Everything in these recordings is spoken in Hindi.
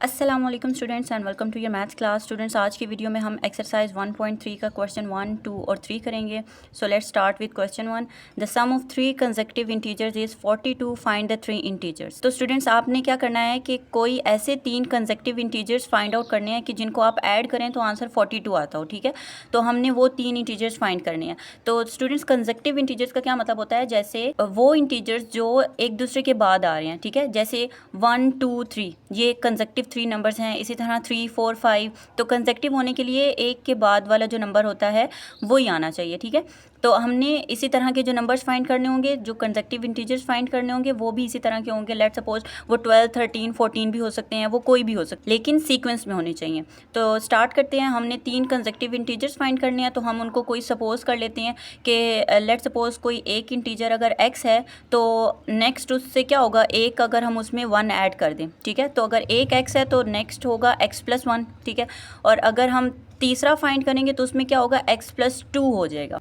अस्सलामुअलैकुम students and welcome to your maths class. Students, आज की वीडियो में हम एक्सरसाइज 1.3 का क्वेश्चन 1, 2 और 3 करेंगे। So let's start with question 1। The sum of 3 consecutive integers is 42, find the 3 integers. तो स्टूडेंट्स, आपने क्या करना है कि कोई ऐसे 3 कंसेक्टिव इंटीजर्स फाइंड आउट करने हैं कि जिनको आप ऐड करें तो आंसर 42 आता हो। ठीक है, तो हमने वो 3 इंटीजर्स फाइंड करने हैं। तो स्टूडेंट्स, कंसेक्टिव इंटीजर्स का क्या मतलब होता है? जैसे वो इंटीजर्स जो एक दूसरे के बाद आ रहे हैं। ठीक है, जैसे 1, 2, 3 ये कंसेक्टिव 3 नंबर्स हैं। इसी तरह 3, 4, 5 तो कंसेक्टिव होने के लिए एक के बाद वाला जो नंबर होता है वो ही आना चाहिए। ठीक है, तो हमने इसी तरह के जो नंबर्स फाइंड करने होंगे, जो कंसेक्टिव इंटीजर्स फाइंड करने होंगे वो भी इसी तरह के होंगे। लेट्स सपोज वो 12, 13, 14 भी हो सकते हैं, वो कोई भी हो सकते, लेकिन सीक्वेंस में होने चाहिए। तो स्टार्ट करते हैं। हमने 3 कंसेक्टिव इंटीजर्स फाइंड करने हैं, तो हम उनको कोई सपोज कर लेते हैं कि लेट्स सपोज कोई एक इंटीजर अगर x है तो नेक्स्ट उससे क्या होगा, एक अगर हम उसमें 1 ऐड कर दें। ठीक है, तो अगर एक x है तो नेक्स्ट होगा x+1। ठीक है, और अगर हम तीसरा फाइंड करेंगे तो उसमें क्या होगा, x+2 हो जाएगा।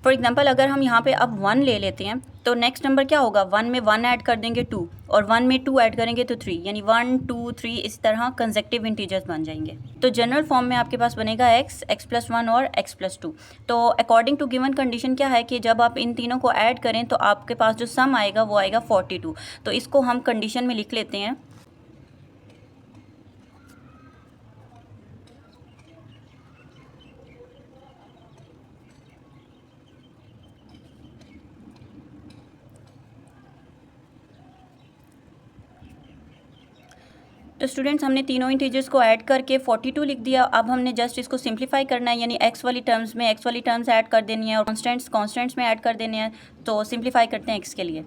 फॉर एग्जाम्पल अगर हम यहाँ पे अब 1 ले लेते हैं तो नेक्स्ट नंबर क्या होगा, 1 में 1 ऐड कर देंगे 2, और 1 में 2 ऐड करेंगे तो 3, यानी 1, 2, 3 इस तरह कंसेक्टिव इंटीजर्स बन जाएंगे। तो जनरल फॉर्म में आपके पास बनेगा x, x+1 और x+2। तो अकॉर्डिंग टू गिवन कंडीशन क्या है कि जब आप इन तीनों को ऐड करें तो आपके पास जो सम आएगा वो आएगा 42। तो इसको हम कंडीशन में लिख लेते हैं। तो स्टूडेंट्स, हमने तीनों इंटीजर्स को ऐड करके 42 लिख दिया। अब हमने जस्ट इसको सिंप्लीफाई करना है, यानी x वाली टर्म्स में x वाली टर्म्स ऐड कर देनी है और कॉन्स्टेंट्स में ऐड कर देने हैं। तो सिंप्लीफाई करते हैं x के लिए।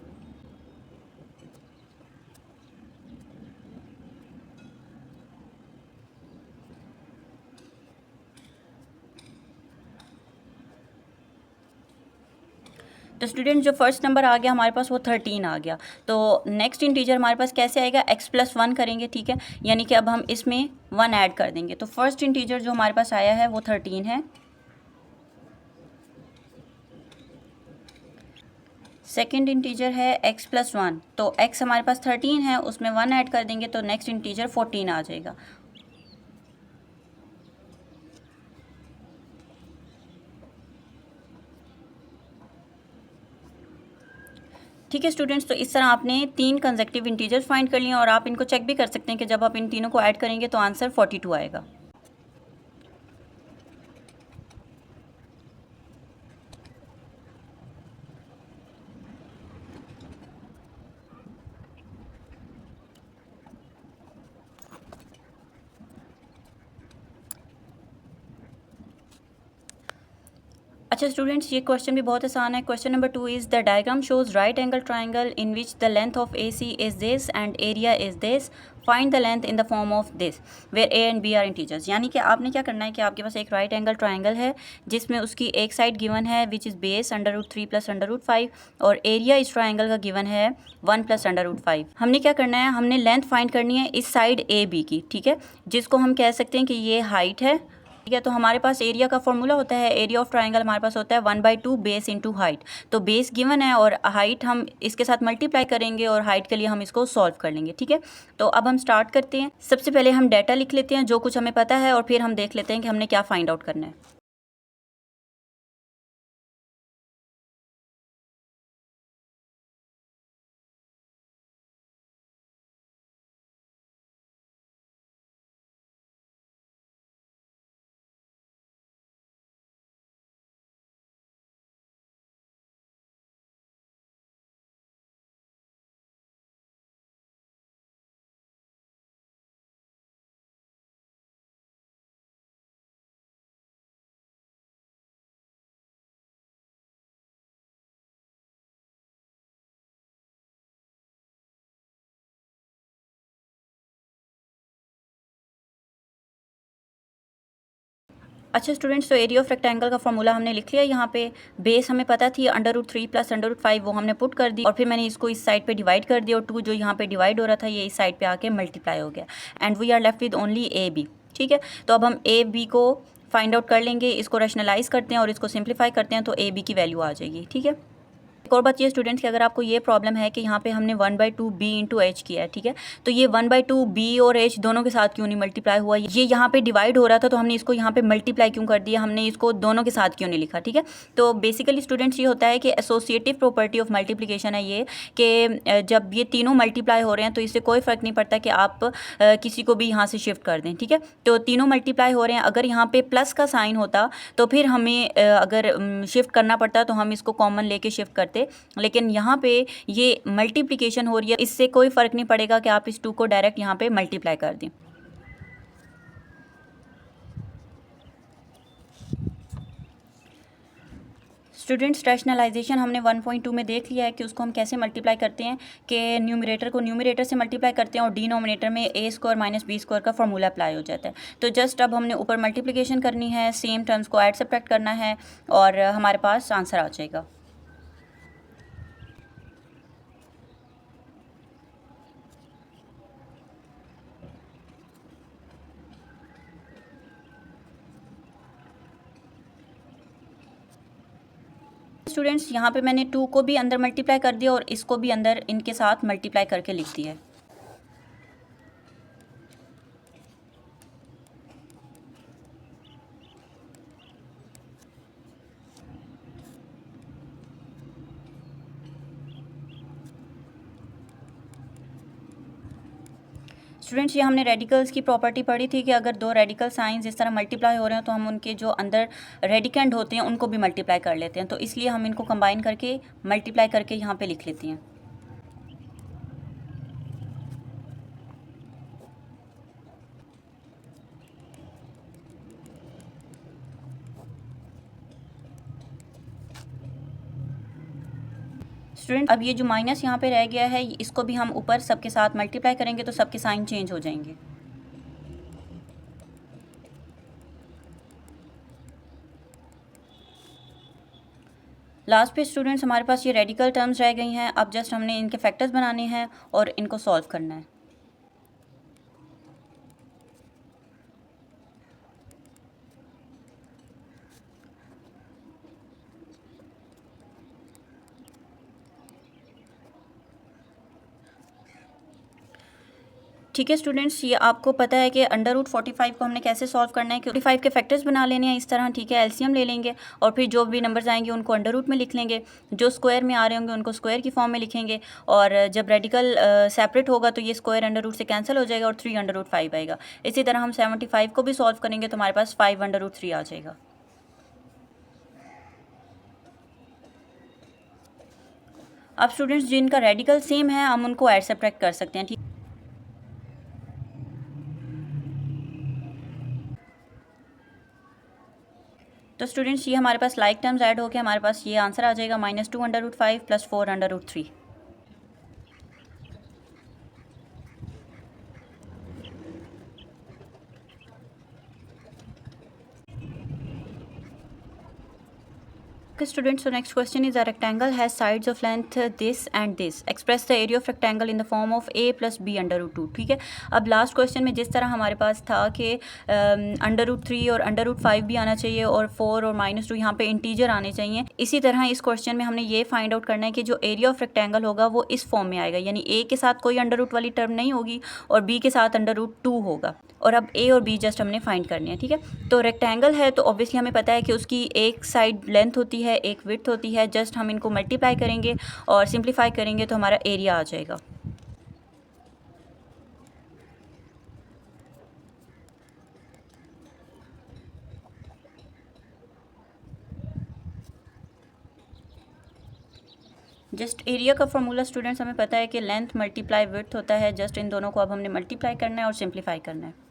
तो स्टूडेंट, जो फर्स्ट नंबर आ गया हमारे पास वो 13 आ गया। तो नेक्स्ट इंटीजर हमारे पास कैसे आएगा, x+1 करेंगे। ठीक है, यानी कि अब हम इसमें 1 ऐड कर देंगे। तो फर्स्ट इंटीजर जो हमारे पास आया है वो 13 है। सेकेंड इंटीजर है x+1, तो x हमारे पास 13 है, उसमें 1 ऐड कर देंगे तो नेक्स्ट इंटीजर 14 आ जाएगा। ठीक है स्टूडेंट्स, तो इस तरह आपने 3 कंसेक्टिव इंटीजर्स फाइंड कर लिए और आप इनको चेक भी कर सकते हैं कि जब आप इन तीनों को ऐड करेंगे तो आंसर 42 आएगा। अच्छा स्टूडेंट्स, ये क्वेश्चन भी बहुत आसान है। Question number 2 is the diagram shows right angle triangle in which the length of AC is this and area is this, find the length in the form of this where A and B are integers. यानी कि आपने क्या करना है कि आपके पास एक राइट एंगल ट्राइंगल है जिसमें उसकी एक साइड गिवन है विच इज़ बेस √3 + √5, और एरिया इस ट्राइंगल का गिवन है 1 + √5। हमने क्या करना है, हमने लेंथ फाइंड करनी है इस साइड AB की। ठीक है, जिसको हम कह सकते हैं कि ये हाइट है। ठीक है, तो हमारे पास एरिया का फॉर्मूला होता है, एरिया ऑफ ट्राइंगल हमारे पास होता है 1/2 बेस इंटू हाइट। तो बेस गिवन है और हाइट हम इसके साथ मल्टीप्लाई करेंगे और हाइट के लिए हम इसको सॉल्व कर लेंगे। ठीक है, तो अब हम स्टार्ट करते हैं। सबसे पहले हम डाटा लिख लेते हैं जो कुछ हमें पता है और फिर हम देख लेते हैं कि हमने क्या फाइंड आउट करना है। अच्छा स्टूडेंट्स, तो एरिया ऑफ रेक्टेंगल का फॉर्मूला हमने लिख लिया। यहाँ पे बेस हमें पता थी √3 + √5, वो हमने पुट कर दी और फिर मैंने इसको इस साइड पे डिवाइड कर दिया और 2 जो यहाँ पे डिवाइड हो रहा था ये इस साइड पे आके मल्टीप्लाई हो गया and we are left with only AB। ठीक है, तो अब हम AB को फाइंड आउट कर लेंगे, इसको रैशनलाइज़ करते हैं और इसको सिंप्लीफाई करते हैं तो ए बी की वैल्यू आ जाएगी। ठीक है। एक और बात ये स्टूडेंट्स कि अगर आपको ये प्रॉब्लम है कि यहाँ पे हमने 1/2 b इंटू एच किया है, ठीक है, तो ये 1/2 b और h दोनों के साथ क्यों नहीं मल्टीप्लाई हुआ, ये यहाँ पे डिवाइड हो रहा था तो हमने इसको यहाँ पे मल्टीप्लाई क्यों कर दिया, हमने इसको दोनों के साथ क्यों नहीं लिखा। ठीक है, तो बेसिकली स्टूडेंट्स ये होता है कि एसोसिएटिव प्रॉपर्टी ऑफ मल्टीप्लिकेशन है ये कि जब ये तीनों मल्टीप्लाई हो रहे हैं तो इससे कोई फ़र्क नहीं पड़ता कि आप किसी को भी यहाँ से शिफ्ट कर दें। ठीक है, तो तीनों मल्टीप्लाई हो रहे हैं, अगर यहाँ पे प्लस का साइन होता तो फिर हमें अगर शिफ्ट करना पड़ता तो हम इसको कॉमन लेके शिफ्ट करते, लेकिन यहाँ पे ये मल्टीप्लिकेशन हो रही है, इससे कोई फ़र्क नहीं पड़ेगा कि आप इस 2 को डायरेक्ट यहाँ पे मल्टीप्लाई कर दें। स्टूडेंट्स रैशनलाइजेशन हमने 1.2 में देख लिया है कि उसको हम कैसे मल्टीप्लाई करते हैं कि न्यूमरेटर को न्यूमरेटर से मल्टीप्लाई करते हैं और डिनोमिनेटर में a square minus B square का फॉर्मूला अप्लाई हो जाता है। तो जस्ट अब हमने ऊपर मल्टीप्लिकेशन करनी है, सेम टर्म्स को ऐड सब्ट्रैक्ट करना है और हमारे पास आंसर आ जाएगा। स्टूडेंट्स यहाँ पे मैंने 2 को भी अंदर मल्टीप्लाई कर दिया और इसको भी अंदर इनके साथ मल्टीप्लाई करके लिख दिया है। स्टूडेंट्स ये हमने रेडिकल्स की प्रॉपर्टी पढ़ी थी कि अगर दो रेडिकल साइंस इस तरह मल्टीप्लाई हो रहे हैं तो हम उनके जो अंदर रेडिकेंड होते हैं उनको भी मल्टीप्लाई कर लेते हैं, तो इसलिए हम इनको कंबाइन करके मल्टीप्लाई करके यहाँ पे लिख लेती हैं। स्टूडेंट अब ये जो माइनस यहाँ पे रह गया है इसको भी हम ऊपर सबके साथ मल्टीप्लाई करेंगे तो सबके साइन चेंज हो जाएंगे। लास्ट पे स्टूडेंट्स हमारे पास ये रेडिकल टर्म्स रह गई हैं, अब जस्ट हमने इनके फैक्टर्स बनाने हैं और इनको सॉल्व करना है। ठीक है स्टूडेंट्स, ये आपको पता है कि √45 को हमने कैसे सॉल्व करना है कि 45 के फैक्टर्स बना लेने हैं इस तरह। ठीक है, एलसीएम ले लेंगे और फिर जो भी नंबर्स आएंगे उनको अंडर रूट में लिख लेंगे, जो स्क्वायर में आ रहे होंगे उनको स्क्वायर की फॉर्म में लिखेंगे और जब रेडिकल सेपरेट होगा तो ये स्क्वायर अंडर रूट से कैंसिल हो जाएगा और 3 √5 आएगा। इसी तरह हम 75 को भी सॉल्व करेंगे तो हमारे पास 5 √3 आ जाएगा। अब स्टूडेंट्स जिनका रेडिकल सेम है हम उनको ऐड सब्ट्रैक्ट कर सकते हैं। ठीक, तो स्टूडेंट्स ये हमारे पास लाइक टर्म्स ऐड होकर हमारे पास ये आंसर आ जाएगा -2 √5 + 4 √3। Students, so next question is a rectangle has sides of length this and this. Express the area of rectangle in the form of a plus b √2. ठीक है, अब लास्ट क्वेश्चन में जिस तरह हमारे पास था कि √3 और √5 भी आना चाहिए और 4 और -2 यहाँ पे इंटीजर आने चाहिए, इसी तरह इस क्वेश्चन में हमने ये फाइंड आउट करना है कि जो एरिया ऑफ रेक्टेंगल होगा वो इस फॉर्म में आएगा, यानी a के साथ कोई √ वाली टर्म नहीं होगी और b के साथ √2 होगा। और अब a और b जस्ट हमने फाइंड करनी है। ठीक है, तो रेक्टेंगल है तो ऑब्वियसली हमें पता है कि उसकी एक साइड लेंथ होती है, एक विड्थ होती है, जस्ट हम इनको मल्टीप्लाई करेंगे और सिंप्लीफाई करेंगे तो हमारा एरिया आ जाएगा। जस्ट एरिया का फॉर्मूला स्टूडेंट्स हमें पता है कि लेंथ मल्टीप्लाई विड्थ होता है, जस्ट इन दोनों को अब हमने मल्टीप्लाई करना है और सिंप्लीफाई करना है।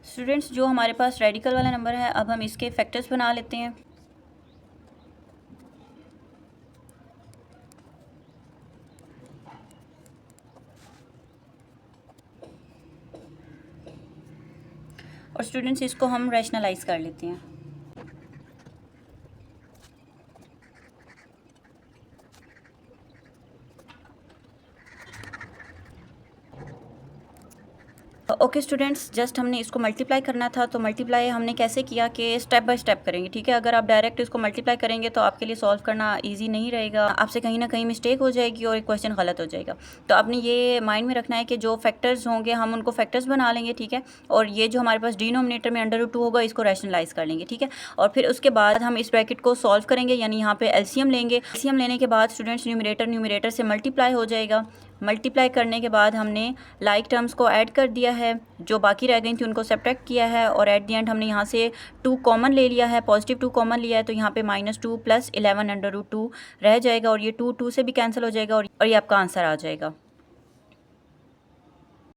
स्टूडेंट्स जो हमारे पास रेडिकल वाला नंबर है अब हम इसके फैक्टर्स बना लेते हैं। और स्टूडेंट्स इसको हम रैशनलाइज कर लेते हैं। ओके स्टूडेंट्स, जस्ट हमने इसको मल्टीप्लाई करना था, तो मल्टीप्लाई हमने कैसे किया कि स्टेप बाय स्टेप करेंगे, ठीक है। अगर आप डायरेक्ट इसको मल्टीप्लाई करेंगे तो आपके लिए सॉल्व करना इजी नहीं रहेगा, आपसे कहीं ना कहीं मिस्टेक हो जाएगी और एक क्वेश्चन गलत हो जाएगा। तो आपने ये माइंड में रखना है कि जो फैक्टर्स होंगे हम उनको फैक्टर्स बना लेंगे, ठीक है। और ये जो हमारे पास डिनोमिनेटर में √2 होगा इसको रैशनलाइज कर लेंगे, ठीक है। और फिर उसके बाद हम इस ब्रैकेट को सॉल्व करेंगे, यानी यहाँ पे एलसीएम लेंगे। एलसीएम लेने के बाद स्टूडेंट्स न्यूमरेटर से मल्टीप्लाई हो जाएगा। मल्टीप्लाई करने के बाद हमने लाइक टर्म्स को ऐड कर दिया है, जो बाकी रह गई थी उनको सब्ट्रैक्ट किया है, और एट दी एंड हमने यहाँ से 2 कॉमन ले लिया है, पॉजिटिव 2 कॉमन लिया है, तो यहाँ पे -2 + 11 √2 रह जाएगा, और ये 2 2 से भी कैंसिल हो जाएगा और ये आपका आंसर आ जाएगा।